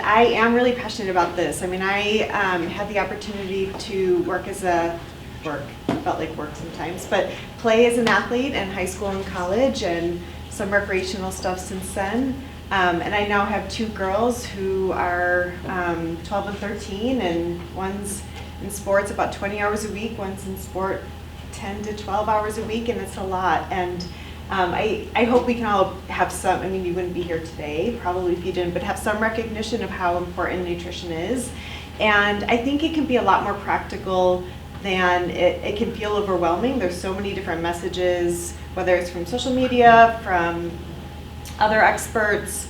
I am really passionate about this. I mean, I had the opportunity to felt like work sometimes, but play as an athlete in high school and college, and some recreational stuff since then. And I now have two girls who are 12 and 13, and one's in sports about 20 hours a week, one's in sport 10 to 12 hours a week, and it's a lot. And I hope we can all have some, I mean, you wouldn't be here today, probably if you didn't, but have some recognition of how important nutrition is. And I think it can be a lot more practical than it can feel overwhelming. There's so many different messages, whether it's from social media, from other experts.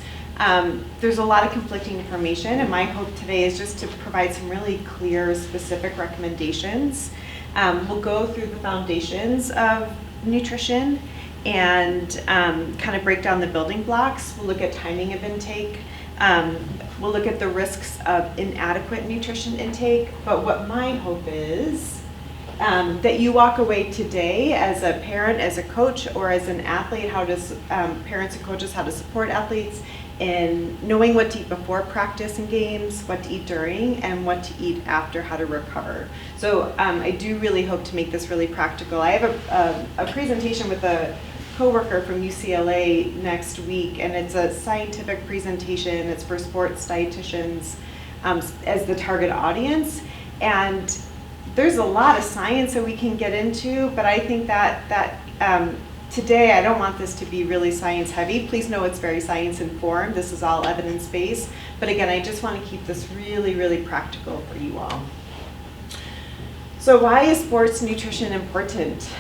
There's a lot of conflicting information, and my hope today is just to provide some really clear, specific recommendations. We'll go through the foundations of nutrition and kind of break down the building blocks. We'll look at timing of intake. We'll look at the risks of inadequate nutrition intake. But what my hope is that you walk away today as a parent, as a coach, or as an athlete, how does parents and coaches, how to support athletes in knowing what to eat before practice and games, what to eat during, and what to eat after, how to recover. So I do really hope to make this really practical. I have a presentation with a coworker from UCLA next week, and it's a scientific presentation. It's for sports dietitians as the target audience. And there's a lot of science that we can get into, but I think that today I don't want this to be really science heavy. Please know it's very science informed. This is all evidence based. But again, I just want to keep this really, really practical for you all. So why is sports nutrition important?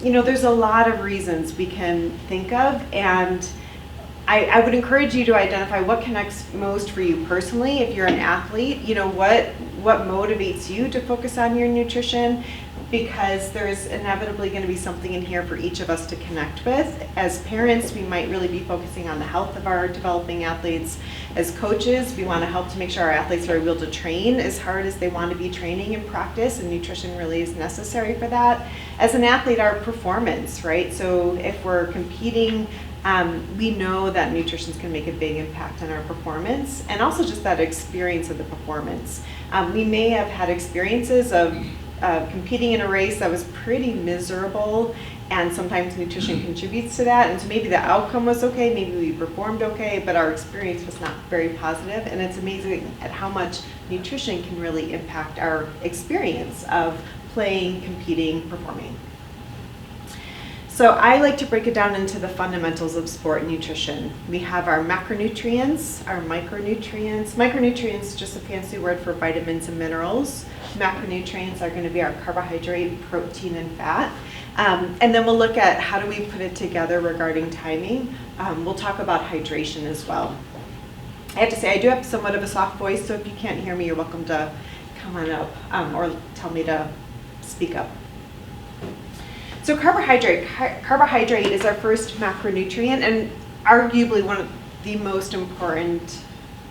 There's a lot of reasons we can think of, and I would encourage you to identify what connects most for you personally. If you're an athlete, what motivates you to focus on your nutrition, because there's inevitably going to be something in here for each of us to connect with. As parents, we might really be focusing on the health of our developing athletes. As coaches, we want to help to make sure our athletes are able to train as hard as they want to be training in practice, and nutrition really is necessary for that. As an athlete, our performance, right? So if we're competing, we know that nutrition is going to make a big impact on our performance, and also just that experience of the performance. We may have had experiences of competing in a race that was pretty miserable, and sometimes nutrition contributes to that, and so maybe the outcome was okay, maybe we performed okay, but our experience was not very positive. And it's amazing at how much nutrition can really impact our experience of playing, competing, performing. So I like to break it down into the fundamentals of sport nutrition. We have our macronutrients, our micronutrients. Micronutrients is just a fancy word for vitamins and minerals. Macronutrients are going to be our carbohydrate, protein, and fat. And then we'll look at how do we put it together regarding timing. We'll talk about hydration as well. I have to say, I do have somewhat of a soft voice, so if you can't hear me, you're welcome to come on up or tell me to speak up. So carbohydrate is our first macronutrient, and arguably one of the most important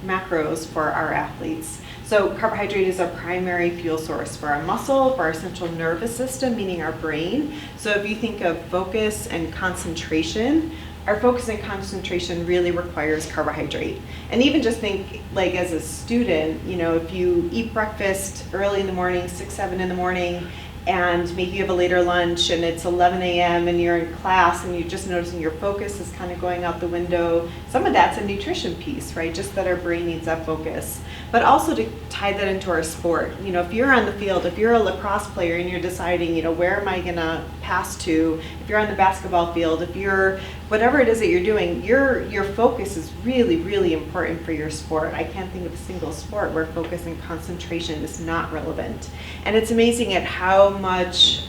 macros for our athletes. So carbohydrate is our primary fuel source for our muscle, for our central nervous system, meaning our brain. So if you think of focus and concentration, our focus and concentration really requires carbohydrate. And even just think, like as a student, if you eat breakfast early in the morning, 6, 7 in the morning, and maybe you have a later lunch and it's 11 a.m. and you're in class and you're just noticing your focus is kind of going out the window. Some of that's a nutrition piece, right? Just that our brain needs that focus. But also to tie that into our sport. If you're on the field, if you're a lacrosse player and you're deciding, where am I gonna pass to? If you're on the basketball field, if you're, whatever it is that you're doing, your focus is really, really important for your sport. I can't think of a single sport where focus and concentration is not relevant. And it's amazing at how much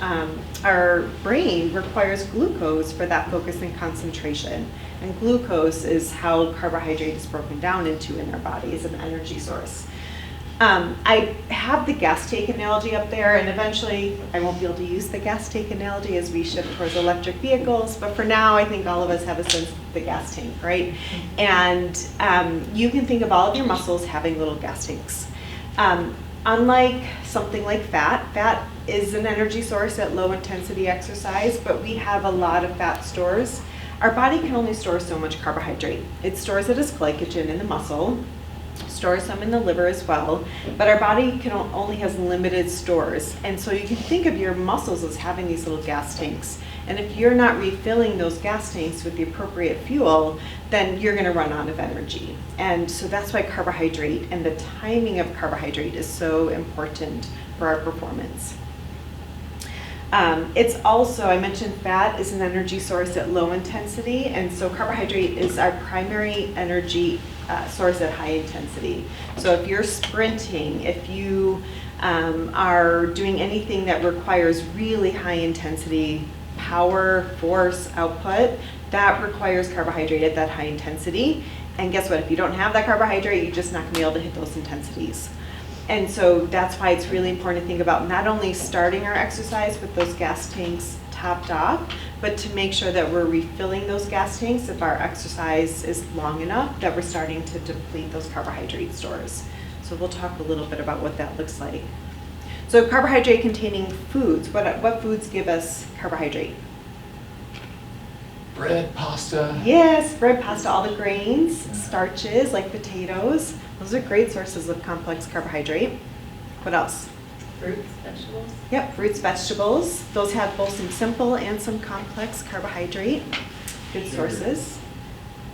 our brain requires glucose for that focus and concentration. And glucose is how carbohydrate is broken down into in our body as an energy source. I have the gas tank analogy up there, and eventually I won't be able to use the gas tank analogy as we shift towards electric vehicles, but for now I think all of us have a sense of the gas tank, right? And you can think of all of your muscles having little gas tanks. Unlike something like fat is an energy source at low intensity exercise, but we have a lot of fat stores. Our body can only store so much carbohydrate. It stores it as glycogen in the muscle, stores some in the liver as well, but our body only has limited stores. And so you can think of your muscles as having these little gas tanks. And if you're not refilling those gas tanks with the appropriate fuel, then you're gonna run out of energy. And so that's why carbohydrate and the timing of carbohydrate is so important for our performance. It's also, I mentioned fat is an energy source at low intensity, and so carbohydrate is our primary energy source at high intensity. So if you're sprinting, if you are doing anything that requires really high intensity power, force, output, that requires carbohydrate at that high intensity. And guess what? If you don't have that carbohydrate, you're just not going to be able to hit those intensities. And so that's why it's really important to think about not only starting our exercise with those gas tanks topped off, but to make sure that we're refilling those gas tanks if our exercise is long enough that we're starting to deplete those carbohydrate stores. So we'll talk a little bit about what that looks like. So carbohydrate containing foods, what foods give us carbohydrate? Bread, pasta. Yes, bread, pasta, all the grains, starches like potatoes. Those are great sources of complex carbohydrate. What else? Fruits, vegetables. Yep, fruits, vegetables. Those have both some simple and some complex carbohydrate. Good sources.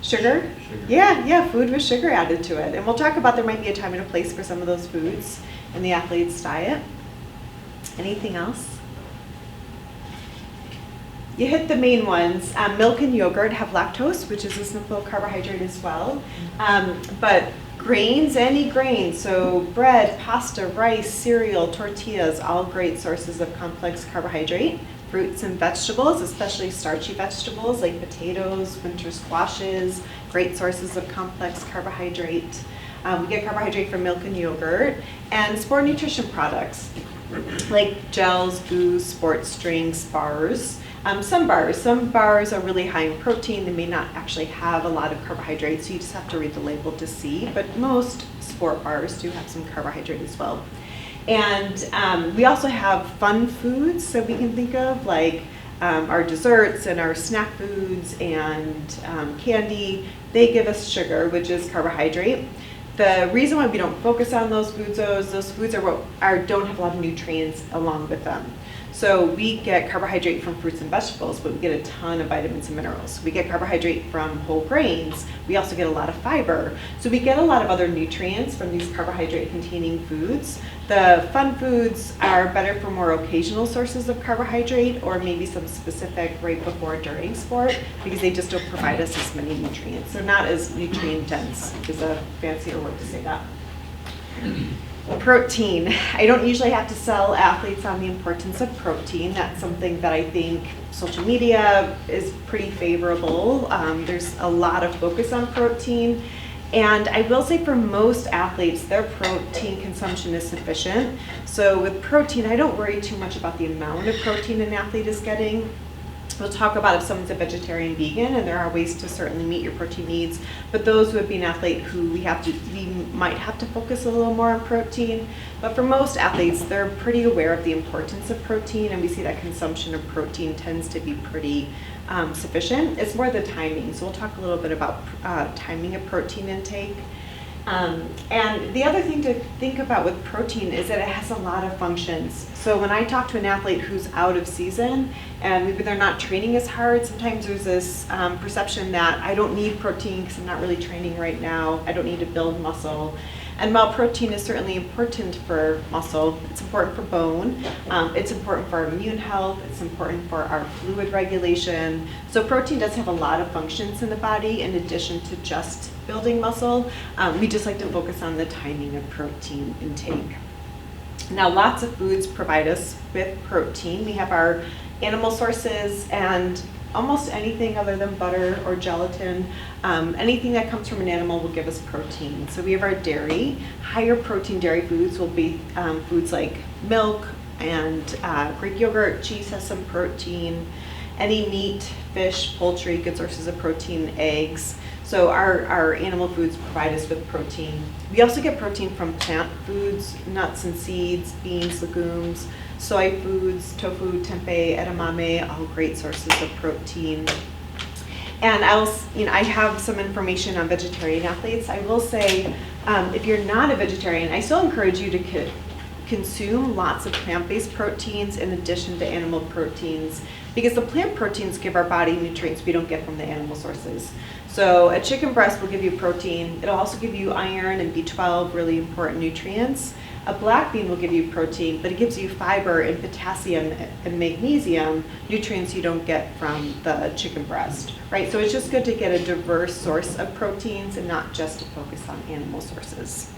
Sugar? Yeah, food with sugar added to it. And we'll talk about there might be a time and a place for some of those foods in the athlete's diet. Anything else? You hit the main ones. Milk and yogurt have lactose, which is a simple carbohydrate as well. But grains, any grains, so bread, pasta, rice, cereal, tortillas, all great sources of complex carbohydrate. Fruits and vegetables, especially starchy vegetables like potatoes, winter squashes, great sources of complex carbohydrate. We get carbohydrate from milk and yogurt, and sport nutrition products like gels, goos, sports drinks, bars. Some bars are really high in protein. They may not actually have a lot of carbohydrates, so you just have to read the label to see, but most sport bars do have some carbohydrate as well. And we also have fun foods that we can think of, like our desserts and our snack foods and candy. They give us sugar, which is carbohydrate. The reason why we don't focus on those foods don't have a lot of nutrients along with them. So we get carbohydrate from fruits and vegetables, but we get a ton of vitamins and minerals. We get carbohydrate from whole grains. We also get a lot of fiber. So we get a lot of other nutrients from these carbohydrate-containing foods. The fun foods are better for more occasional sources of carbohydrate, or maybe some specific right before or during sport, because they just don't provide us as many nutrients. They're not as nutrient dense, is a fancier word to say that. Protein. I don't usually have to sell athletes on the importance of protein. That's something that I think social media is pretty favorable. There's a lot of focus on protein. And I will say for most athletes, their protein consumption is sufficient. So with protein, I don't worry too much about the amount of protein an athlete is getting. We'll talk about if someone's a vegetarian, vegan, and there are ways to certainly meet your protein needs, but those would be an athlete who we might have to focus a little more on protein. But for most athletes, they're pretty aware of the importance of protein, and we see that consumption of protein tends to be pretty sufficient. It's more the timing, so we'll talk a little bit about timing of protein intake. And the other thing to think about with protein is that it has a lot of functions. So when I talk to an athlete who's out of season and maybe they're not training as hard, sometimes there's this perception that I don't need protein because I'm not really training right now. I don't need to build muscle. And while protein is certainly important for muscle, it's important for bone, it's important for our immune health, it's important for our fluid regulation. So protein does have a lot of functions in the body in addition to just building muscle. We just like to focus on the timing of protein intake. Now, lots of foods provide us with protein. We have our animal sources, and almost anything other than butter or gelatin, anything that comes from an animal will give us protein. So we have our dairy. Higher protein dairy foods will be foods like milk and Greek yogurt. Cheese has some protein. Any meat, fish, poultry, good sources of protein, eggs. So our animal foods provide us with protein. We also get protein from plant foods, nuts and seeds, beans, legumes, soy foods, tofu, tempeh, edamame, all great sources of protein. And I have some information on vegetarian athletes. I will say If you're not a vegetarian, I still encourage you to consume lots of plant-based proteins in addition to animal proteins, because the plant proteins give our body nutrients we don't get from the animal sources. So a chicken breast will give you protein. It'll also give you iron and B12, really important nutrients. A black bean will give you protein, but it gives you fiber and potassium and magnesium, nutrients you don't get from the chicken breast, right? So it's just good to get a diverse source of proteins and not just to focus on animal sources.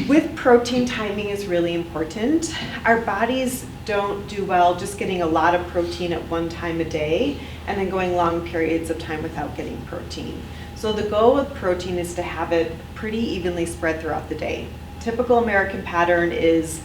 With protein, timing is really important. Our bodies don't do well just getting a lot of protein at one time a day and then going long periods of time without getting protein. So the goal with protein is to have it pretty evenly spread throughout the day. Typical American pattern is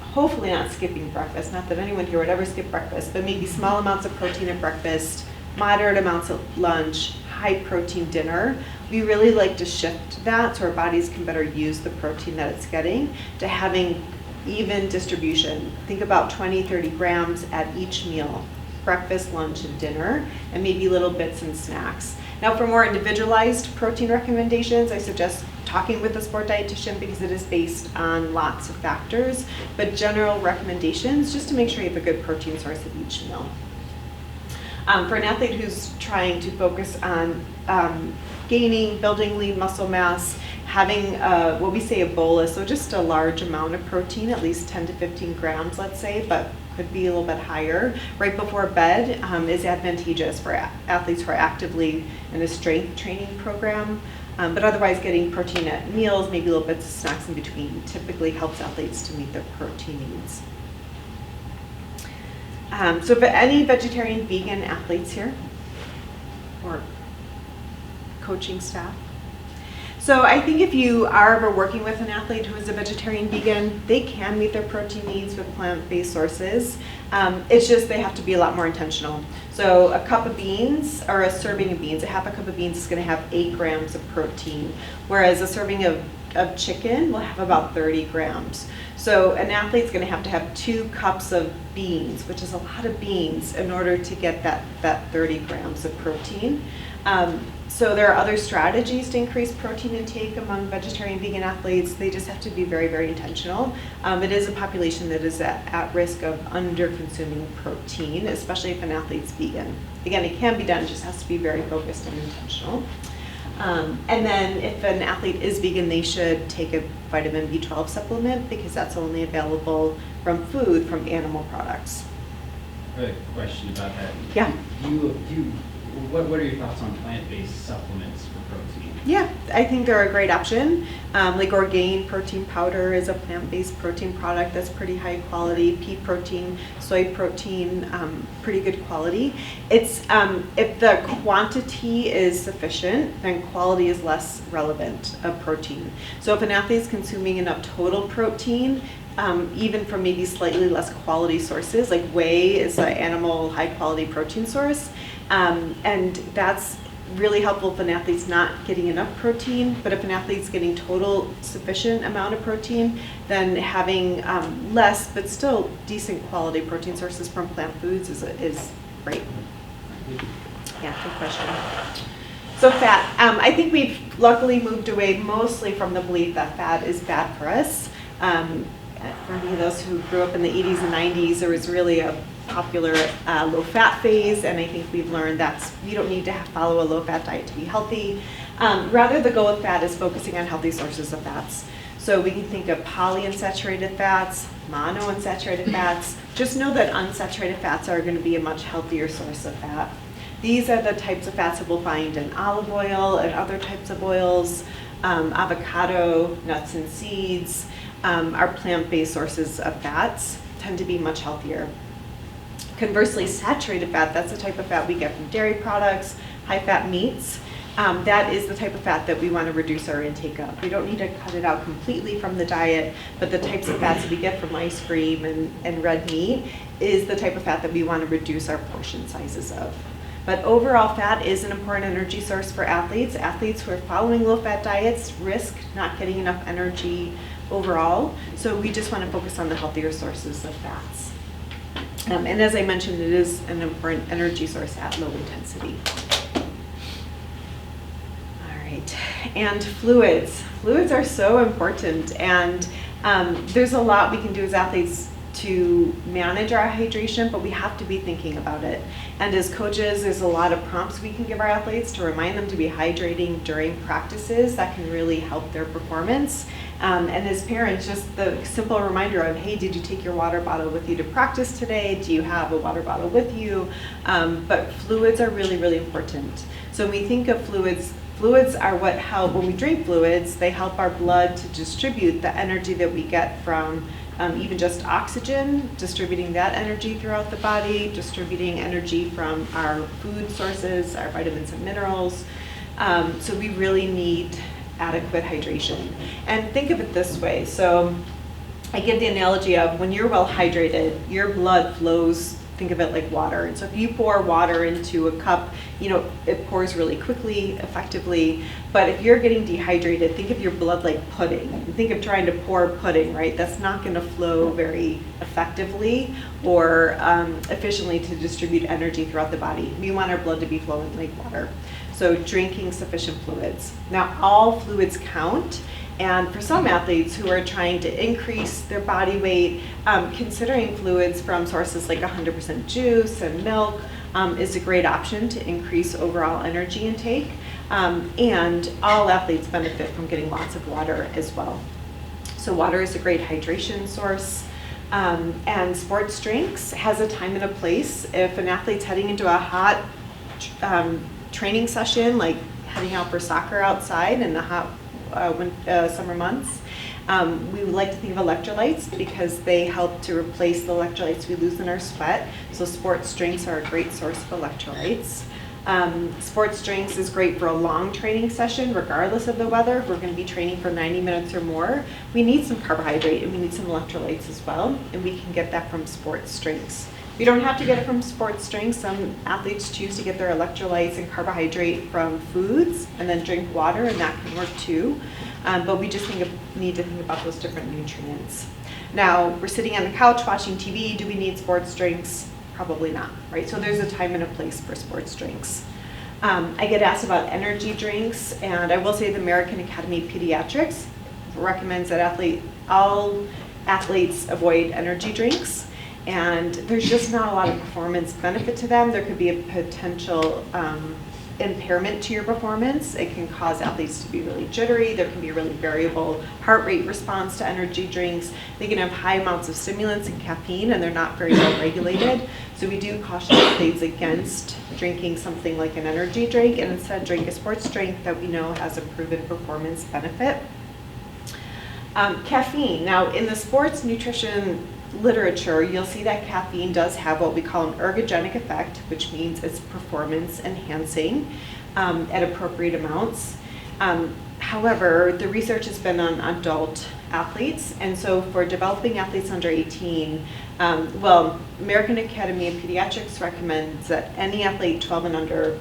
hopefully not skipping breakfast. Not that anyone here would ever skip breakfast, but maybe small amounts of protein at breakfast, moderate amounts at lunch, high protein dinner. We really like to shift that so our bodies can better use the protein that it's getting to having even distribution. Think about 20, 30 grams at each meal, breakfast, lunch, and dinner, and maybe little bits and snacks. Now for more individualized protein recommendations, I suggest talking with a sport dietitian because it is based on lots of factors, but general recommendations just to make sure you have a good protein source at each meal. For an athlete who's trying to focus on gaining, building lean muscle mass, having what we say a bolus, so just a large amount of protein, at least 10 to 15 grams, let's say, but could be a little bit higher, right before bed is advantageous for athletes who are actively in a strength training program. But otherwise getting protein at meals, maybe little bits of snacks in between, typically helps athletes to meet their protein needs. So for any vegetarian, vegan athletes here, or coaching staff. So I think if you are ever working with an athlete who is a vegetarian, vegan, they can meet their protein needs with plant-based sources. It's just they have to be a lot more intentional. So a cup of beans, or a serving of beans, a half a cup of beans is going to have 8 grams of protein, whereas a serving of chicken will have about 30 grams. So an athlete's going to have 2 cups of beans, which is a lot of beans, in order to get that 30 grams of protein. So there are other strategies to increase protein intake among vegetarian vegan athletes. They just have to be very, very intentional. It is a population that is at risk of under-consuming protein, especially if an athlete's vegan. Again, it can be done, it just has to be very focused and intentional. And then if an athlete is vegan, they should take a vitamin B12 supplement because that's only available from food, from animal products. I have a question about that. Yeah. What are your thoughts on plant-based supplements for protein? Yeah, I think they're a great option. Like Orgain protein powder is a plant-based protein product that's pretty high quality. Pea protein, soy protein, pretty good quality. It's if the quantity is sufficient, then quality is less relevant of protein. So if an athlete is consuming enough total protein, even from maybe slightly less quality sources, like whey is an animal high quality protein source, and that's really helpful if an athlete's not getting enough protein. But if an athlete's getting total sufficient amount of protein, then having less but still decent quality protein sources from plant foods is great. Yeah, good question. So fat, I think we've luckily moved away mostly from the belief that fat is bad for us. For any of those who grew up in the 80s and 90s, there was really a popular low-fat phase, and I think we've learned that you don't need to follow a low-fat diet to be healthy. Rather, the goal with fat is focusing on healthy sources of fats. So we can think of polyunsaturated fats, monounsaturated fats. Just know that unsaturated fats are going to be a much healthier source of fat. These are the types of fats that we'll find in olive oil and other types of oils, avocado, nuts and seeds. Our plant-based sources of fats tend to be much healthier. Conversely, saturated fat, that's the type of fat we get from dairy products, high-fat meats. That is the type of fat that we want to reduce our intake of. We don't need to cut it out completely from the diet, but the types of fats that we get from ice cream and red meat is the type of fat that we want to reduce our portion sizes of. But overall, fat is an important energy source for athletes. Athletes who are following low-fat diets risk not getting enough energy overall, so we just want to focus on the healthier sources of fats. And as I mentioned, it is an important energy source at low intensity. All right, and fluids. Fluids are so important, and there's a lot we can do as athletes to manage our hydration, but we have to be thinking about it. And as coaches, there's a lot of prompts we can give our athletes to remind them to be hydrating during practices that can really help their performance. And as parents, just the simple reminder of, hey, did you take your water bottle with you to practice today? Do you have a water bottle with you? But fluids are really, really important. So when we think of fluids, fluids are what help, when we drink fluids, they help our blood to distribute the energy that we get from even just oxygen, distributing that energy throughout the body, distributing energy from our food sources, our vitamins and minerals. So we really need adequate hydration. And think of it this way. So I give the analogy of when you're well hydrated, your blood flows, think of it like water. And so if you pour water into a cup, it pours really quickly, effectively. But if you're getting dehydrated, think of your blood like pudding. And think of trying to pour pudding, right? That's not going to flow very effectively or efficiently to distribute energy throughout the body. We want our blood to be flowing like water. So drinking sufficient fluids. Now, all fluids count. And for some athletes who are trying to increase their body weight, considering fluids from sources like 100% juice and milk is a great option to increase overall energy intake. And all athletes benefit from getting lots of water as well. So water is a great hydration source. And sports drinks has a time and a place. If an athlete's heading into a hot training session, like heading out for soccer outside in the hot summer months, we would like to think of electrolytes because they help to replace the electrolytes we lose in our sweat. So sports drinks are a great source of electrolytes. Sports drinks is great for a long training session, regardless of the weather. If we're going to be training for 90 minutes or more, we need some carbohydrate and we need some electrolytes as well, and we can get that from sports drinks. We don't have to get it from sports drinks. Some athletes choose to get their electrolytes and carbohydrate from foods and then drink water, and that can work too. But we just need to think about those different nutrients. Now, we're sitting on the couch watching TV. Do we need sports drinks? Probably not, right? So there's a time and a place for sports drinks. I get asked about energy drinks, and I will say the American Academy of Pediatrics recommends that all athletes avoid energy drinks. And there's just not a lot of performance benefit to them. There could be a potential impairment to your performance. It can cause athletes to be really jittery. There can be a really variable heart rate response to energy drinks. They can have high amounts of stimulants and caffeine, and they're not very well regulated. So we do caution athletes against drinking something like an energy drink, and instead drink a sports drink that we know has a proven performance benefit. Caffeine. Now, in the sports nutrition literature, you'll see that caffeine does have what we call an ergogenic effect, which means it's performance enhancing at appropriate amounts. However, the research has been on adult athletes, and so for developing athletes under 18, American Academy of Pediatrics recommends that any athlete 12 and under,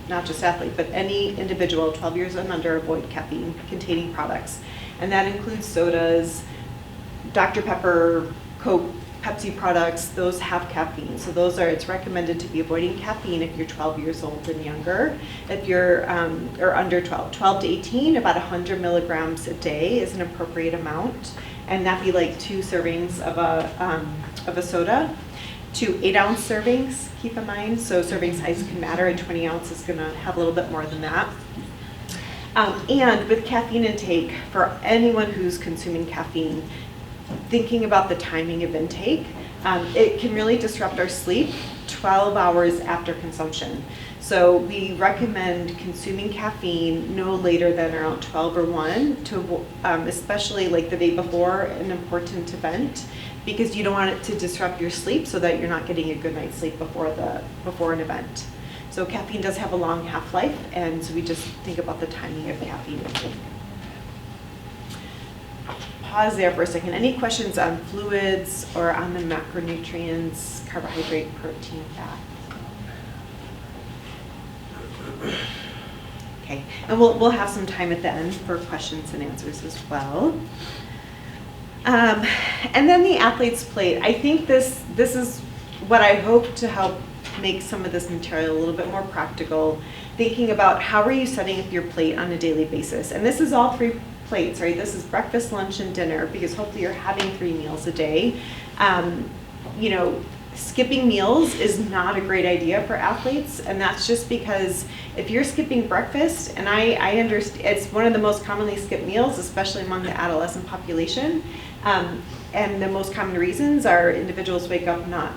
not just athlete, but any individual 12 years and under avoid caffeine-containing products. And that includes sodas, Dr. Pepper, Coke, Pepsi products, those have caffeine. So it's recommended to be avoiding caffeine if you're 12 years old and younger. If you're, or under 12 to 18, about 100 milligrams a day is an appropriate amount. And that'd be like 2 servings of a soda. 2 8-ounce servings, keep in mind. So serving size can matter, and 20 ounce is gonna have a little bit more than that. And with caffeine intake, for anyone who's consuming caffeine, thinking about the timing of intake, it can really disrupt our sleep 12 hours after consumption. So we recommend consuming caffeine no later than around 12 or 1, to, especially like the day before an important event, because you don't want it to disrupt your sleep so that you're not getting a good night's sleep before an event. So caffeine does have a long half-life, and so we just think about the timing of caffeine intake. Pause there for a second. Any questions on fluids or on the macronutrients, carbohydrate, protein, fat? Okay, and we'll have some time at the end for questions and answers as well. And then the athlete's plate. I think this is what I hope to help make some of this material a little bit more practical thinking about how are you setting up your plate on a daily basis. And this is all 3 plates, right? This is breakfast, lunch, and dinner, because hopefully you're having 3 meals a day. You know, skipping meals is not a great idea for athletes, and that's just because if you're skipping breakfast, and I understand it's one of the most commonly skipped meals, especially among the adolescent population, and the most common reasons are individuals wake up not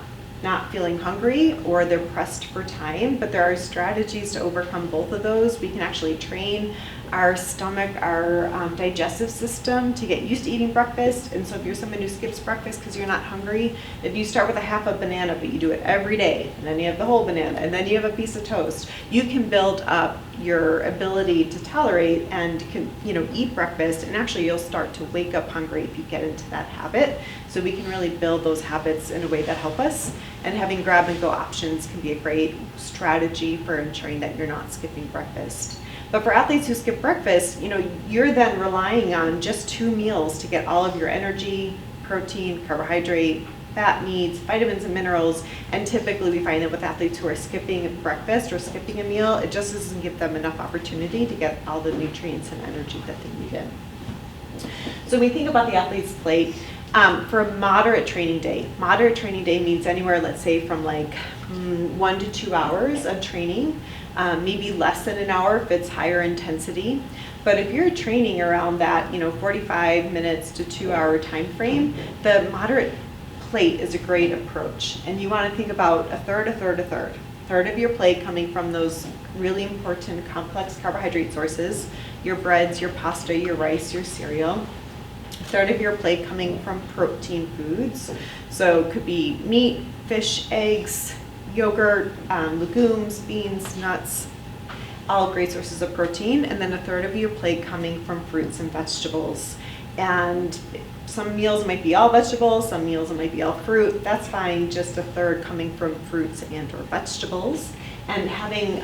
feeling hungry, or they're pressed for time, but there are strategies to overcome both of those. We can actually train our stomach, our digestive system to get used to eating breakfast. And so if you're someone who skips breakfast because you're not hungry, if you start with a half a banana, but you do it every day, and then you have the whole banana, and then you have a piece of toast, you can build up your ability to tolerate and eat breakfast, and actually you'll start to wake up hungry if you get into that habit. So we can really build those habits in a way that help us, and having grab and go options can be a great strategy for ensuring that you're not skipping breakfast. But for athletes who skip breakfast, you're then relying on just 2 meals to get all of your energy, protein, carbohydrate, fat needs, vitamins and minerals. And typically we find that with athletes who are skipping breakfast or skipping a meal, it just doesn't give them enough opportunity to get all the nutrients and energy that they need in. So when we think about the athlete's plate, for a moderate training day means anywhere, let's say, from like 1 to 2 hours of training, maybe less than an hour if it's higher intensity. But if you're training around that, 45 minutes to 2 hour time frame, the moderate plate is a great approach. And you want to think about a third of your plate coming from those really important complex carbohydrate sources, your breads, your pasta, your rice, your cereal. A third of your plate coming from protein foods. So it could be meat, fish, eggs, yogurt, legumes, beans, nuts, all great sources of protein. And then a third of your plate coming from fruits and vegetables. And some meals might be all vegetables, some meals it might be all fruit. That's fine, just a third coming from fruits and or vegetables. And having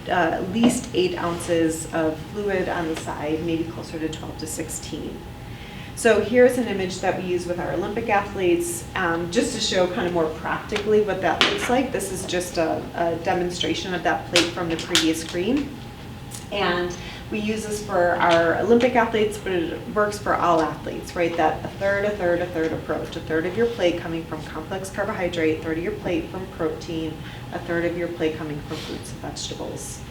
at least 8 ounces of fluid on the side, maybe closer to 12 to 16. So here's an image that we use with our Olympic athletes, just to show kind of more practically what that looks like. This is just a demonstration of that plate from the previous screen. And we use this for our Olympic athletes, but it works for all athletes, right? That a third approach. A third of your plate coming from complex carbohydrate, a third of your plate from protein, a third of your plate coming from fruits and vegetables.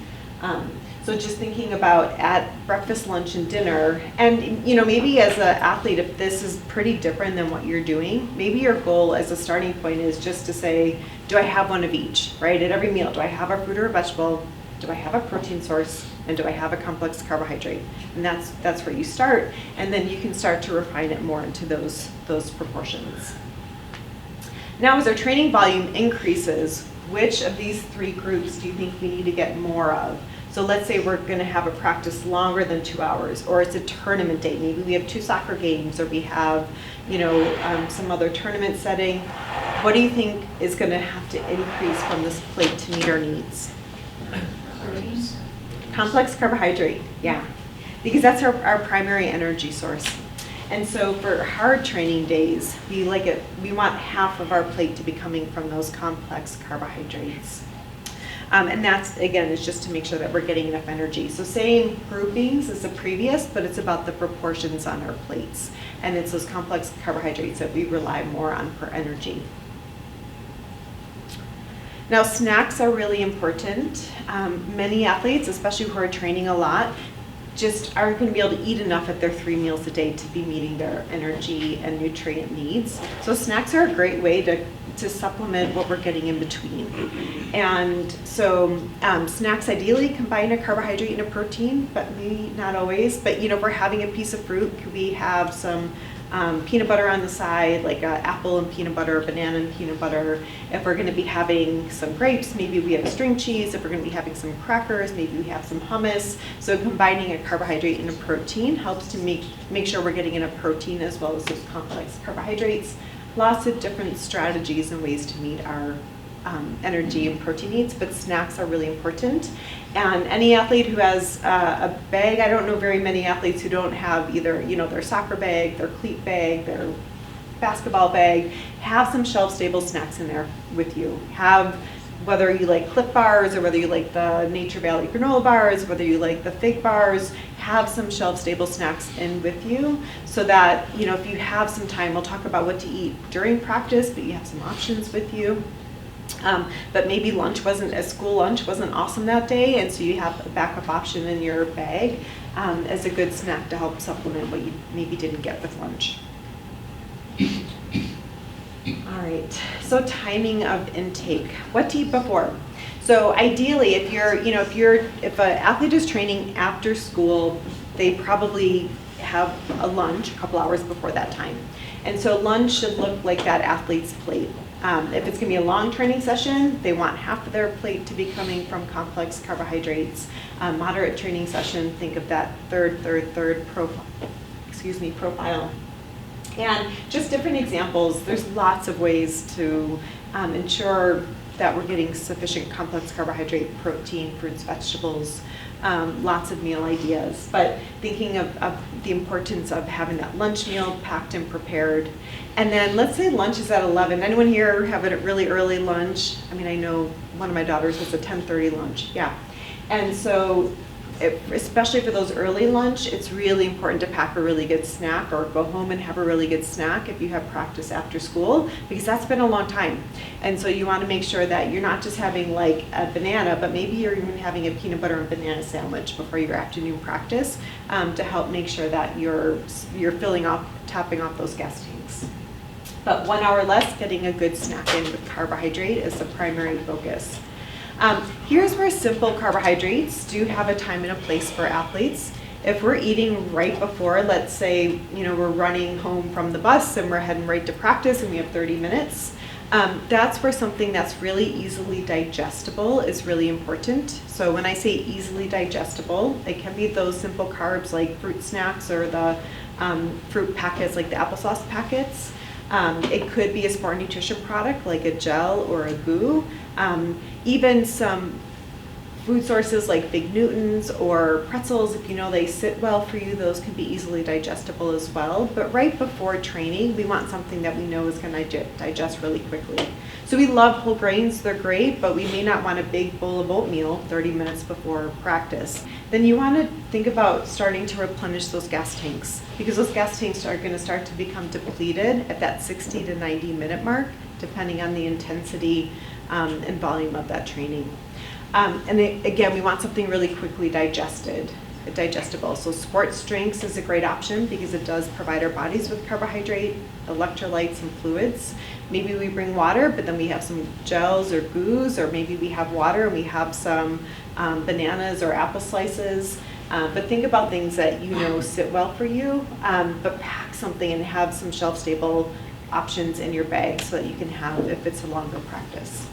So just thinking about at breakfast, lunch, and dinner, and maybe as an athlete, if this is pretty different than what you're doing, maybe your goal as a starting point is just to say, do I have one of each, right? At every meal, do I have a fruit or a vegetable? Do I have a protein source? And do I have a complex carbohydrate? And that's where you start, and then you can start to refine it more into those proportions. Now, as our training volume increases, which of these 3 groups do you think we need to get more of? So let's say we're going to have a practice longer than 2 hours, or it's a tournament day. Maybe we have 2 soccer games, or we have, some other tournament setting. What do you think is going to have to increase from this plate to meet our needs? Complex carbohydrate, yeah, because that's our primary energy source. And so for hard training days, we want half of our plate to be coming from those complex carbohydrates. And that's, again, is just to make sure that we're getting enough energy. So same groupings as the previous, but it's about the proportions on our plates. And it's those complex carbohydrates that we rely more on for energy. Now, snacks are really important. Many athletes, especially who are training a lot, just aren't going to be able to eat enough at their 3 meals a day to be meeting their energy and nutrient needs. So snacks are a great way to supplement what we're getting in between. And so snacks ideally combine a carbohydrate and a protein, but maybe not always. But if we're having a piece of fruit, could we have some peanut butter on the side, like apple and peanut butter, banana and peanut butter? If we're going to be having some grapes, maybe we have string cheese. If we're going to be having some crackers, maybe we have some hummus. So combining a carbohydrate and a protein helps to make sure we're getting enough protein as well as those complex carbohydrates. Lots of different strategies and ways to meet our energy and protein needs, but snacks are really important. And any athlete who has a bag, I don't know very many athletes who don't have either, their soccer bag, their cleat bag, their basketball bag. Have some shelf-stable snacks in there with you. Have whether you like Clif bars or whether you like the Nature Valley granola bars, whether you like the fig bars, have some shelf-stable snacks in with you so that, you know, if you have some time, we'll talk about what to eat during practice, but you have some options with you. But maybe school lunch wasn't awesome that day, and so you have a backup option in your bag as a good snack to help supplement what you maybe didn't get with lunch. All right, so timing of intake. What to eat before? So ideally, if an athlete is training after school, they probably have a lunch a couple hours before that time. And so lunch should look like that athlete's plate. If it's gonna be a long training session, they want half of their plate to be coming from complex carbohydrates. Moderate training session, think of that third profile. And just different examples, there's lots of ways to ensure that we're getting sufficient complex carbohydrate, protein, fruits, vegetables, lots of meal ideas. But thinking of the importance of having that lunch meal packed and prepared. And then let's say lunch is at 11. Anyone here have a really early lunch? I mean, I know one of my daughters has a 10:30 lunch, yeah. And so, especially for those early lunch, it's really important to pack a really good snack or go home and have a really good snack if you have practice after school, because that's been a long time. And so you want to make sure that you're not just having like a banana, but maybe you're even having a peanut butter and banana sandwich before your afternoon practice to help make sure that you're topping off those gas tanks. But 1 hour less, getting a good snack in with carbohydrate is the primary focus. Here's where simple carbohydrates do have a time and a place for athletes. If we're eating right before, let's say, we're running home from the bus and we're heading right to practice and we have 30 minutes, that's where something that's really easily digestible is really important. So when I say easily digestible, it can be those simple carbs like fruit snacks or the fruit packets like the applesauce packets. It could be a sport nutrition product like a gel or a goo. Even some food sources like Fig Newtons or pretzels, if you know they sit well for you, those can be easily digestible as well. But right before training, we want something that we know is going to digest really quickly. So we love whole grains, they're great, but we may not want a big bowl of oatmeal 30 minutes before practice. Then you want to think about starting to replenish those gas tanks, because those gas tanks are going to start to become depleted at that 60 to 90 minute mark, depending on the intensity and volume of that training. Again, we want something really quickly digestible. So sports drinks is a great option because it does provide our bodies with carbohydrate, electrolytes, and fluids. Maybe we bring water, but then we have some gels or goos, or maybe we have water and we have some bananas or apple slices. But think about things that sit well for you, but pack something and have some shelf-stable options in your bag so that you can have if it's a longer practice.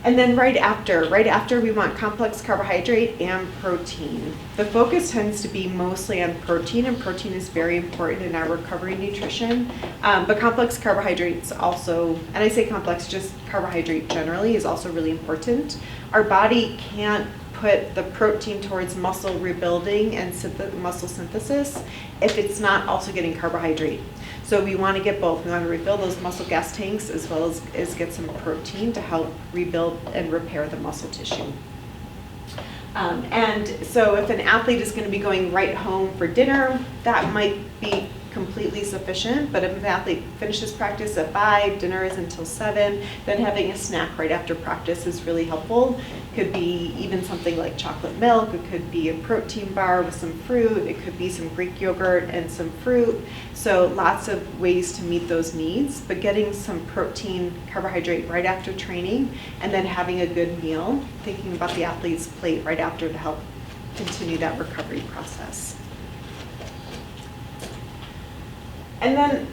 And then right after we want complex carbohydrate and protein. The focus tends to be mostly on protein, and protein is very important in our recovery nutrition. But complex carbohydrates also, and I say complex, just carbohydrate generally, is also really important. Our body can't put the protein towards muscle rebuilding and muscle synthesis if it's not also getting carbohydrate. So we want to get both. We want to rebuild those muscle gas tanks as well as get some protein to help rebuild and repair the muscle tissue. And so if an athlete is going to be going right home for dinner, that might be completely sufficient. But if an athlete finishes practice at 5, dinner is until 7, then having a snack right after practice is really helpful. Could be even something like chocolate milk. It could be a protein bar with some fruit. It could be some Greek yogurt and some fruit. So lots of ways to meet those needs, but getting some protein, carbohydrate right after training, and then having a good meal, thinking about the athlete's plate right after to help continue that recovery process. And then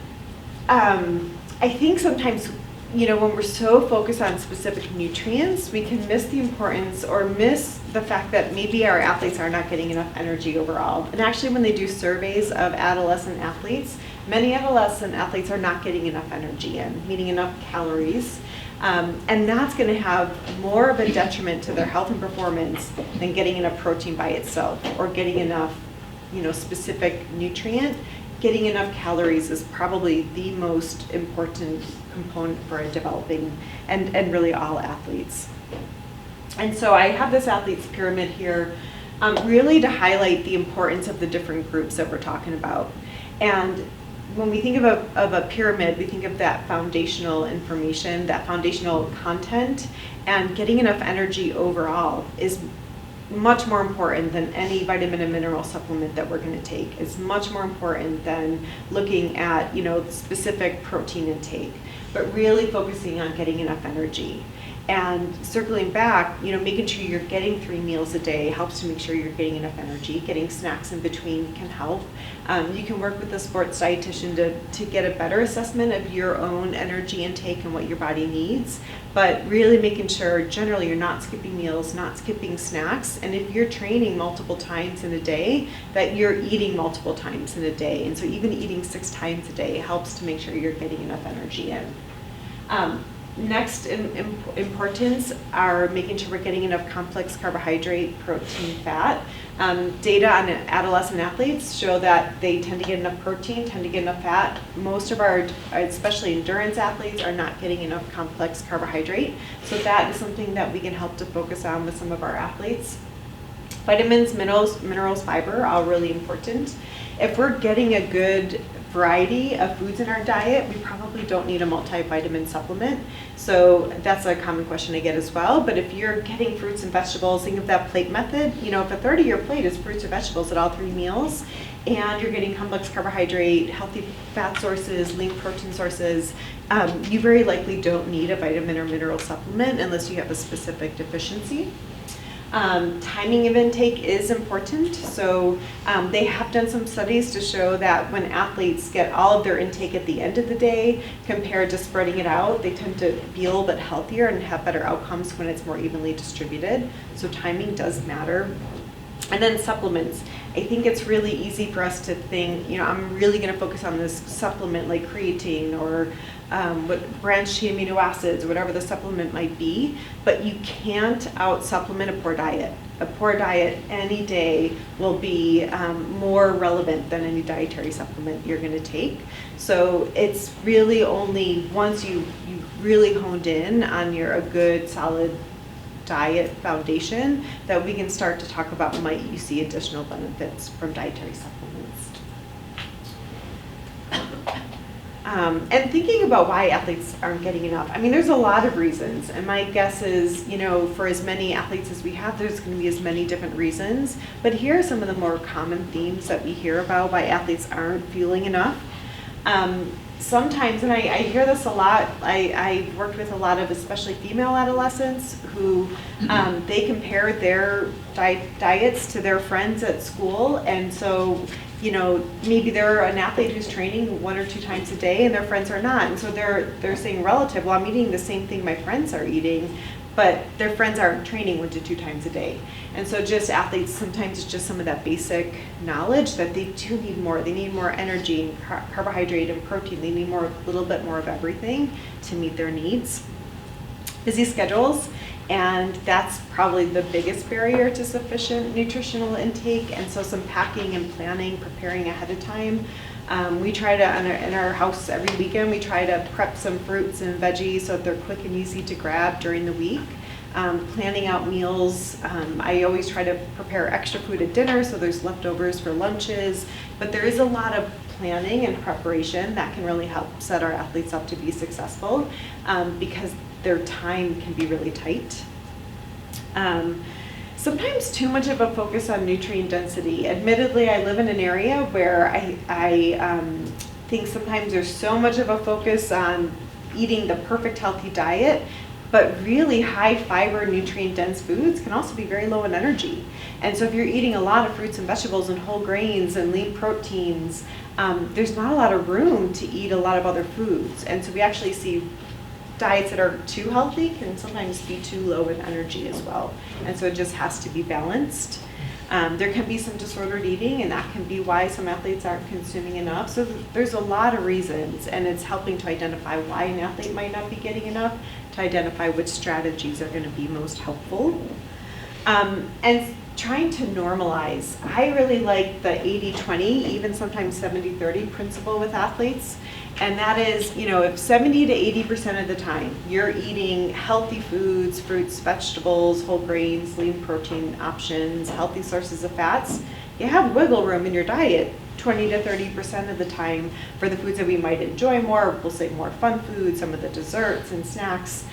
I think sometimes, when we're so focused on specific nutrients, we can miss the importance or miss the fact that maybe our athletes are not getting enough energy overall. And actually, when they do surveys of adolescent athletes, many adolescent athletes are not getting enough energy in, meaning enough calories. And that's going to have more of a detriment to their health and performance than getting enough protein by itself or getting enough, specific nutrient. getting enough calories is probably the most important component for a developing and really all athletes. And so I have this athletes pyramid here really to highlight the importance of the different groups that we're talking about. And when we think of a pyramid, we think of that foundational information, that foundational content, and getting enough energy overall is much more important than any vitamin and mineral supplement that we're going to take. It's much more important than looking at, specific protein intake, but really focusing on getting enough energy. And circling back, making sure you're getting 3 meals a day helps to make sure you're getting enough energy. Getting snacks in between can help. You can work with a sports dietitian to get a better assessment of your own energy intake and what your body needs. But really making sure generally you're not skipping meals, not skipping snacks. And if you're training multiple times in a day, that you're eating multiple times in a day. And so even eating 6 times a day helps to make sure you're getting enough energy in. Next in importance are making sure we're getting enough complex carbohydrate, protein, fat. Data on adolescent athletes show that they tend to get enough protein, tend to get enough fat. Most of our, especially endurance athletes, are not getting enough complex carbohydrate. So that is something that we can help to focus on with some of our athletes. Vitamins, minerals, fiber, all really important. If we're getting a good variety of foods in our diet, we probably don't need a multivitamin supplement. So that's a common question I get as well. But if you're getting fruits and vegetables, think of that plate method. If a third of your plate is fruits or vegetables at all 3 meals, and you're getting complex carbohydrate, healthy fat sources, lean protein sources, you very likely don't need a vitamin or mineral supplement unless you have a specific deficiency. Timing of intake is important. So they have done some studies to show that when athletes get all of their intake at the end of the day compared to spreading it out, they tend to be a little bit healthier and have better outcomes when it's more evenly distributed. So timing does matter. And then supplements. I think it's really easy for us to think, I'm really going to focus on this supplement like creatine or what branched chain amino acids, or whatever the supplement might be, but you can't out-supplement a poor diet. A poor diet any day will be more relevant than any dietary supplement you're going to take. So it's really only once you really honed in on a good, solid diet foundation that we can start to talk about might you see additional benefits from dietary supplements. And thinking about why athletes aren't getting enough. There's a lot of reasons, and my guess is, for as many athletes as we have, there's going to be as many different reasons. But here are some of the more common themes that we hear about why athletes aren't feeling enough. Sometimes, and I hear this a lot, I worked with a lot of especially female adolescents who they compare their diets to their friends at school, and so maybe they're an athlete who's training 1 or 2 times a day and their friends are not, and so they're saying relative, well, I'm eating the same thing my friends are eating, but their friends aren't training 1 to 2 times a day. And so just athletes, sometimes it's just some of that basic knowledge that they do need more. They need more energy, and carbohydrate and protein. They need a little bit more of everything to meet their needs. Busy schedules, and that's probably the biggest barrier to sufficient nutritional intake. And so some packing and planning, preparing ahead of time. We try to, in our house every weekend, we try to prep some fruits and veggies so that they're quick and easy to grab during the week. Planning out meals. I always try to prepare extra food at dinner so there's leftovers for lunches. But there is a lot of planning and preparation that can really help set our athletes up to be successful because their time can be really tight. Sometimes too much of a focus on nutrient density. Admittedly, I live in an area where I think sometimes there's so much of a focus on eating the perfect healthy diet, but really high fiber, nutrient dense foods can also be very low in energy. And so if you're eating a lot of fruits and vegetables and whole grains and lean proteins, there's not a lot of room to eat a lot of other foods. And so we actually see diets that are too healthy can sometimes be too low in energy as well. And so it just has to be balanced. There can be some disordered eating, and that can be why some athletes aren't consuming enough. So there's a lot of reasons, and it's helping to identify why an athlete might not be getting enough, to identify which strategies are going to be most helpful. And trying to normalize. I really like the 80-20, even sometimes 70-30 principle with athletes. And that is, you know, if 70 to 80% of the time you're eating healthy foods, fruits, vegetables, whole grains, lean protein options, healthy sources of fats, you have wiggle room in your diet 20 to 30% of the time for the foods that we might enjoy more. We'll say more fun foods, some of the desserts and snacks.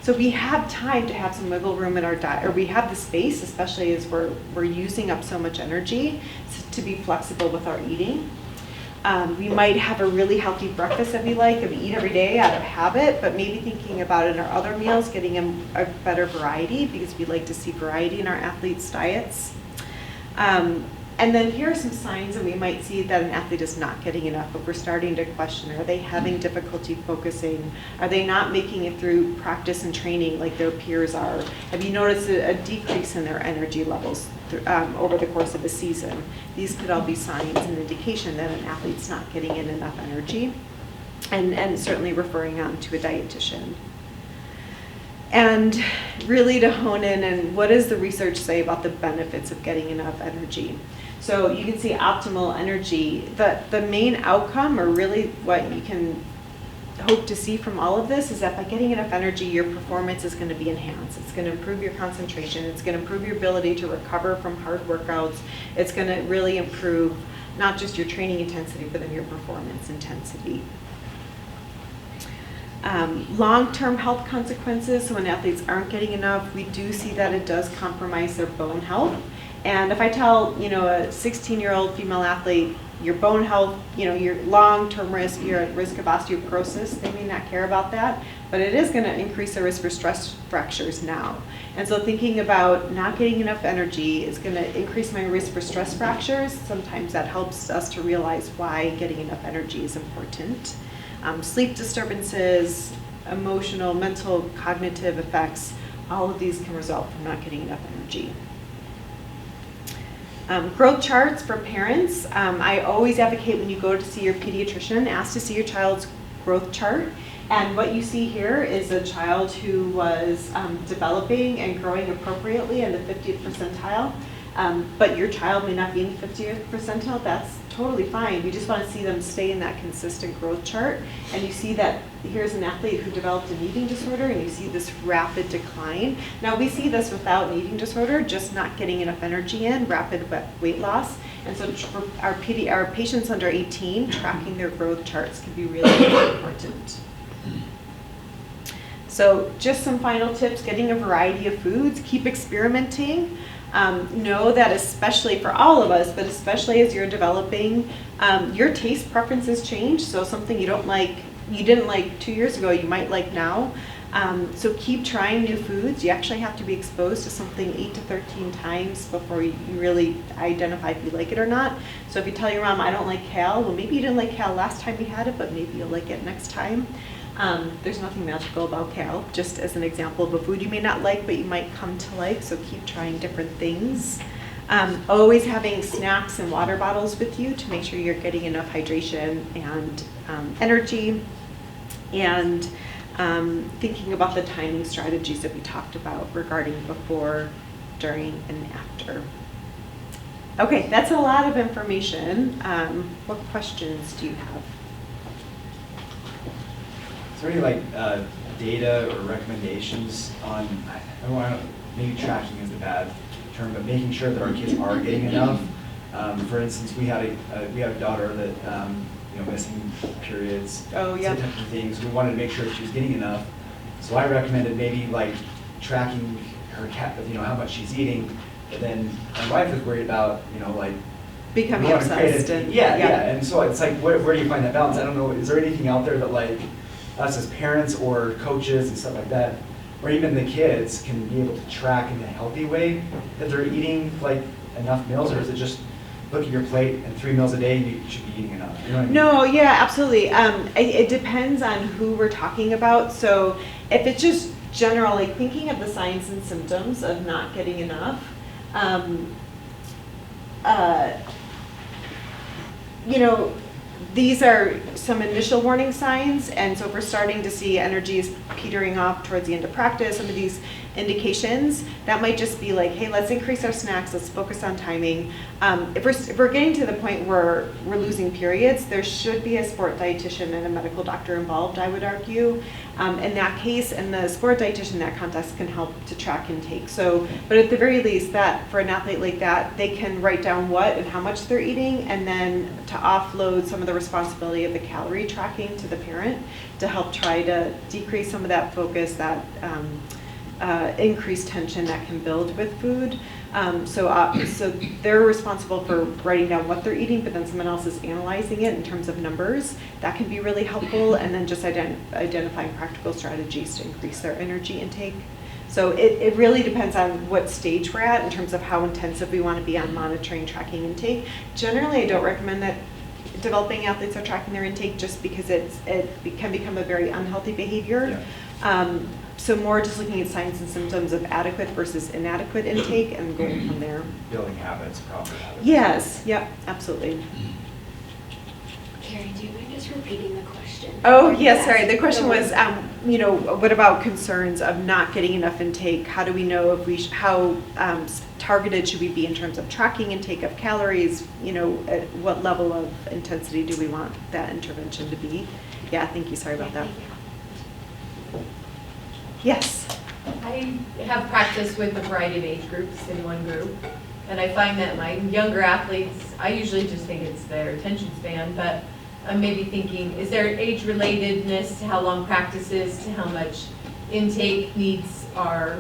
So we have time to have some wiggle room in our diet, or we have the space, especially as we're using up so much energy, to be flexible with our eating. We might have a really healthy breakfast that we like, and we eat every day out of habit, but maybe thinking about in our other meals, getting a better variety, because we like to see variety in our athletes' diets. And then here are some signs that we might see that an athlete is not getting enough, but we're starting to question, are they having difficulty focusing? Are they not making it through practice and training like their peers are? Have you noticed a decrease in their energy levels over the course of a season? These could all be signs and indication that an athlete's not getting in enough energy, and certainly referring on to a dietitian. And really to hone in and what does the research say about the benefits of getting enough energy? So you can see optimal energy. The main outcome, or really what you can hope to see from all of this, is that by getting enough energy, your performance is going to be enhanced. It's going to improve your concentration. It's going to improve your ability to recover from hard workouts. It's going to really improve not just your training intensity, but then your performance intensity. Long-term health consequences, so when athletes aren't getting enough, we do see that it does compromise their bone health. And if I tell, you know, a 16-year-old female athlete, your bone health, you know, your long-term risk, you're at risk of osteoporosis, they may not care about that, but it is going to increase the risk for stress fractures now. And so thinking about not getting enough energy is going to increase my risk for stress fractures. Sometimes that helps us to realize why getting enough energy is important. Sleep disturbances, emotional, mental, cognitive effects, all of these can result from not getting enough energy. Growth charts for parents. I always advocate when you go to see your pediatrician, ask to see your child's growth chart. And what you see here is a child who was developing and growing appropriately in the 50th percentile. But your child may not be in the 50th percentile. That's totally fine. We just want to see them stay in that consistent growth chart. And you see that here's an athlete who developed an eating disorder, and you see this rapid decline. Now we see this without an eating disorder, just not getting enough energy in, rapid weight loss. And so for our patients under 18, tracking their growth charts can be really important. So just some final tips: getting a variety of foods, keep experimenting. Know that especially for all of us, but especially as you're developing, your taste preferences change. So something you didn't like 2 years ago, you might like now. So keep trying new foods. You actually have to be exposed to something 8 to 13 times before you really identify if you like it or not. So if you tell your mom, I don't like kale, well, maybe you didn't like kale last time you had it, but maybe you'll like it next time. There's nothing magical about kale, just as an example of a food you may not like, but you might come to like, so keep trying different things. Always having snacks and water bottles with you to make sure you're getting enough hydration and energy. And thinking about the timing strategies that we talked about regarding before, during, and after. Okay, that's a lot of information. What questions do you have? Is there any data or recommendations on, maybe tracking is a bad term, but making sure that our kids are getting enough? For instance, we had a daughter that missing periods, oh, yeah, type of things. We wanted to make sure she was getting enough, so I recommended maybe tracking her how much she's eating. But then my wife was worried about becoming obsessed. Yeah, and so it's where do you find that balance? I don't know. Is there anything out there that us as parents or coaches and stuff like that, or even the kids, can be able to track in a healthy way that they're eating enough meals, or is it just look at your plate and 3 meals a day you should be eating enough? You know what I mean? No, yeah, absolutely. It depends on who we're talking about. So if it's just general, thinking of the signs and symptoms of not getting enough, these are some initial warning signs, and so if we're starting to see energy is petering off towards the end of practice, some of these indications, that might just be like, hey, let's increase our snacks, let's focus on timing. If we're getting to the point where we're losing periods, there should be a sport dietitian and a medical doctor involved, I would argue. In that case, and the sport dietitian in that context can help to track intake. So, but at the very least, that for an athlete like that, they can write down what and how much they're eating, and then to offload some of the responsibility of the calorie tracking to the parent to help try to decrease some of that focus, that increased tension that can build with food. So they're responsible for writing down what they're eating, but then someone else is analyzing it in terms of numbers. That can be really helpful, and then just identifying practical strategies to increase their energy intake. So it really depends on what stage we're at in terms of how intensive we want to be on monitoring, tracking intake. Generally, I don't recommend that developing athletes are tracking their intake just because it can become a very unhealthy behavior. Yeah. So more just looking at signs and symptoms of adequate versus inadequate intake and going from there. Building habits, proper habits. Yes, yep, absolutely. Kary, do you mind just repeating the question? Oh, yes, sorry. The question was, what about concerns of not getting enough intake? How do we know if how targeted should we be in terms of tracking intake of calories? At what level of intensity do we want that intervention to be? Yeah, thank you. Sorry about that. Yes. I have practiced with a variety of age groups in one group, and I find that my younger athletes, I usually just think it's their attention span, but I'm maybe thinking, is there age relatedness to how long practice is, to how much intake needs are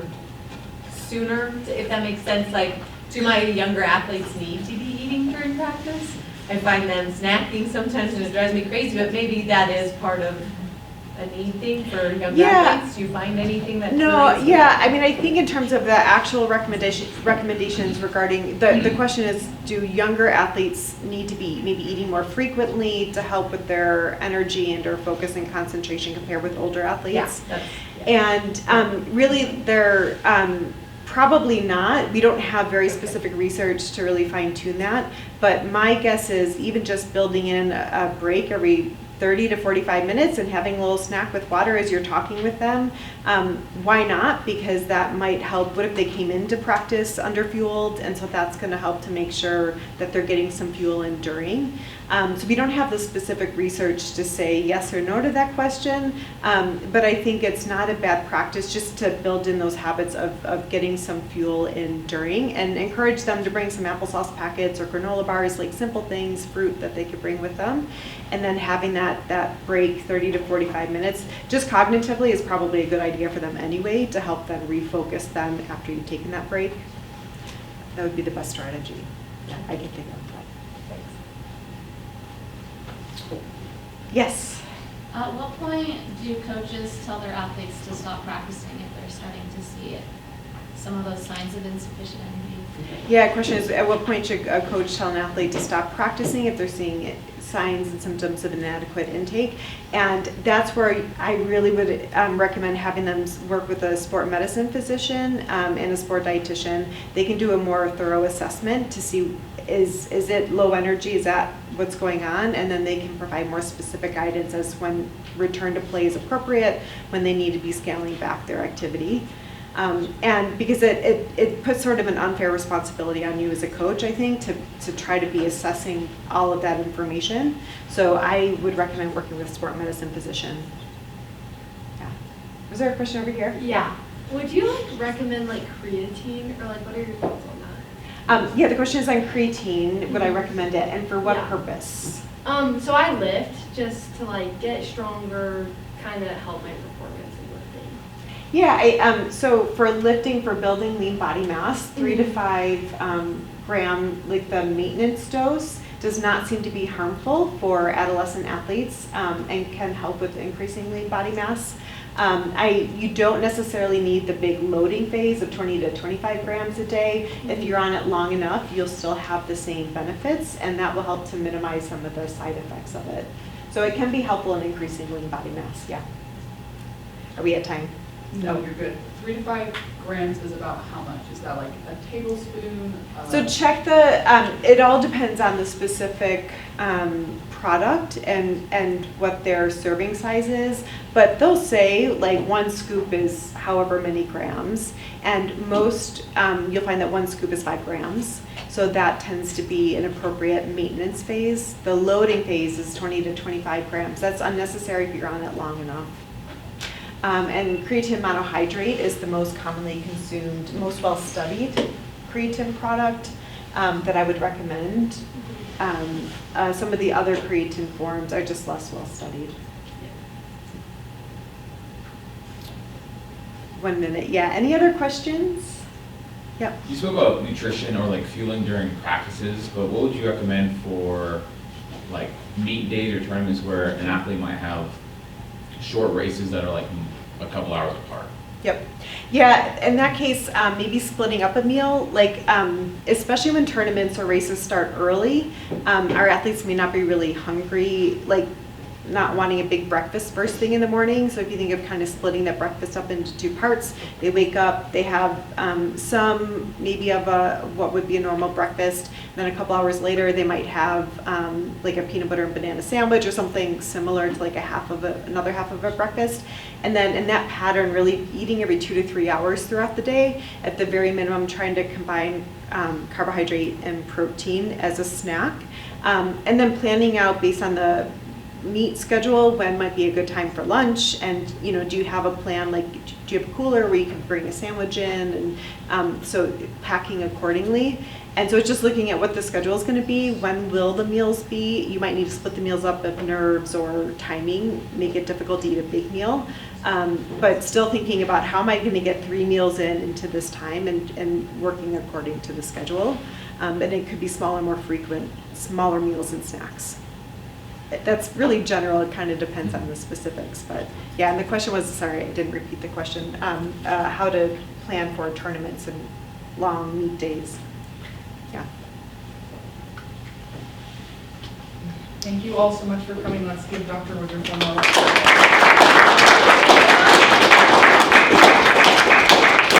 sooner, if that makes sense? Like, do my younger athletes need to be eating during practice? I find them snacking sometimes and it drives me crazy, but maybe that is part of a need thing for younger athletes? Do you find anything that? No, yeah, I mean, I think in terms of the actual recommendations regarding, the question is, do younger athletes need to be maybe eating more frequently to help with their energy and or focus and concentration compared with older athletes? And really they're probably not. We don't have very specific research to really fine tune that, but my guess is even just building in a break every 30 to 45 minutes and having a little snack with water as you're talking with them, why not? Because that might help. What if they came into practice underfueled? And so that's going to help to make sure that they're getting some fuel in during. So we don't have the specific research to say yes or no to that question, but I think it's not a bad practice just to build in those habits of getting some fuel in during, and encourage them to bring some applesauce packets or granola bars, like simple things, fruit that they could bring with them. And then having that break 30 to 45 minutes, just cognitively, is probably a good idea for them anyway, to help them refocus them after you've taken that break. That would be the best strategy that I can think of. Yes? At what point do coaches tell their athletes to stop practicing if they're starting to see some of those signs of insufficient energy? Yeah, question is, at what point should a coach tell an athlete to stop practicing if they're seeing signs and symptoms of inadequate intake? And that's where I really would recommend having them work with a sport medicine physician and a sport dietitian. They can do a more thorough assessment to see, is it low energy, is that what's going on? And then they can provide more specific guidance as when return to play is appropriate, when they need to be scaling back their activity. And because it puts sort of an unfair responsibility on you as a coach, I think, to try to be assessing all of that information. So I would recommend working with a sport medicine physician. Yeah. Was there a question over here? Yeah. Would you recommend creatine, or what are your thoughts on that? Yeah, the question is on creatine. Would I recommend it, and for what purpose? So I lift just to get stronger, kind of help my performance in lifting. Yeah, so for lifting, for building lean body mass, 3 to 5 gram, the maintenance dose, does not seem to be harmful for adolescent athletes and can help with increasing lean body mass. You don't necessarily need the big loading phase of 20 to 25 grams a day. If you're on it long enough, you'll still have the same benefits, and that will help to minimize some of the side effects of it. So it can be helpful in increasing lean body mass, yeah. Are we at time? No, you're good. 3 to 5 grams is about how much? Is that like a tablespoon? So check the, it all depends on the specific product and what their serving size is. But they'll say like 1 scoop is however many grams. And most, you'll find that 1 scoop is 5 grams. So that tends to be an appropriate maintenance phase. The loading phase is 20 to 25 grams. That's unnecessary if you're on it long enough. And creatine monohydrate is the most commonly consumed, most well-studied creatine product that I would recommend. Some of the other creatine forms are just less well-studied. 1 minute, yeah. Any other questions? Yep. You spoke about nutrition or like fueling during practices, but what would you recommend for like meet days or tournaments where an athlete might have short races that are like a couple hours apart? Yep. Yeah, in that case, maybe splitting up a meal, like especially when tournaments or races start early, our athletes may not be really hungry, like not wanting a big breakfast first thing in the morning. So if you think of kind of splitting that breakfast up into 2 parts, they wake up, they have some maybe of what would be a normal breakfast. Then a couple hours later, they might have like a peanut butter and banana sandwich or something similar to like another half of a breakfast. And then in that pattern, really eating every 2 to 3 hours throughout the day, at the very minimum, trying to combine carbohydrate and protein as a snack. And then planning out based on the meet schedule when might be a good time for lunch, and do you have a plan, like do you have a cooler where you can bring a sandwich in, and so packing accordingly. And so it's just looking at what the schedule is going to be. When will the meals be? You might need to split the meals up if nerves or timing make it difficult to eat a big meal, but still thinking about how am I going to get 3 meals into this time, and working according to the schedule. And it could be smaller, more frequent, smaller meals and snacks. That's really general. It kind of depends on the specifics, but yeah. And the question was, sorry, I didn't repeat the question. How to plan for tournaments and long meet days. Yeah. Thank you all so much for coming. Let's give Dr. Woodruff one more.